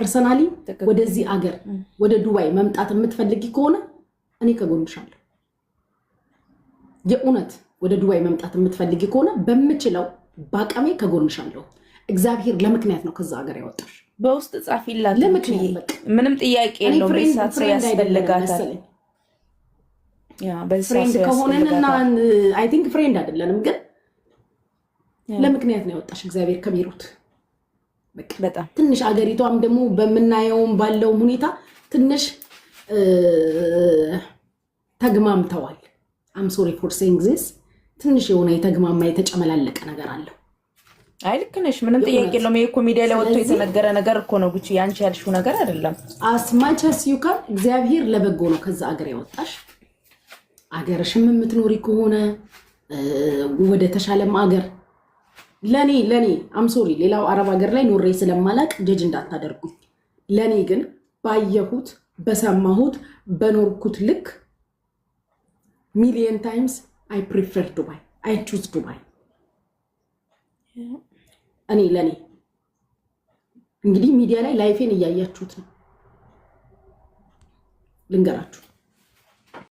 ፐርሰናሊ ወደዚህ አገር ወደ ዱባይ መምጣት የምትፈልጊ ከሆነ እኔ ከጎንሻለሁ የኡነት ወደ ዱባይ መምጣት የምትፈልጊ ከሆነ በመችለው ባቀሜ ከጎንሻለሁ እግዚአብሔር ለምክንያት ነው ከዛ ሀገር ያወጣሽ በውስጥ ጻፊላት ለምክንያት ምንም ጥያቄ የለውም ሪሳርች ያስፈልጋታል ያ ፍሬንድ ከሆነና አይ ቲንክ ፍሬንድ አይደለንም ግን ለምክንያት ነው ያወጣሽ እግዚአብሔር ከቢሩት በጣም ትንሽ አገሪቷም ደግሞ በመናየውም ባለው ሁኔታ ትንሽ ተግማምተዋል I'm sorry for saying this ትንሽ የሆነ የተግማማ የተጨመላለቀ ነገር አለው አይ ልክ ነሽ ምንም ጥያቄ የለውም ይሄ ኮሜዲያ ላይ ወጥቶ የተነገረ ነገር እኮ ነው ጉቺ ያንቺ ያልሽው ነገር አይደለም as much as you can እግዚአብሔር ለበጎ ነው ከዛ አገር ያወጣሽ አገርሽም የምትኖሪ ከሆነ ወደ ተሻለም አገር ለኔ I'm sorry ሌላው አረብ ሀገር ላይ ኖሬ ስለማላቅ ጀጅ እንዳታደርጉ ለኔ ግን ባየሁት በሰማሁት በኖርኩት ልክ million times I prefer Dubai I choose Dubai እኔ ለኔ እንግዲህ ሚዲያ ላይ ላይፌን እያያችሁት ነው ልንገራችሁ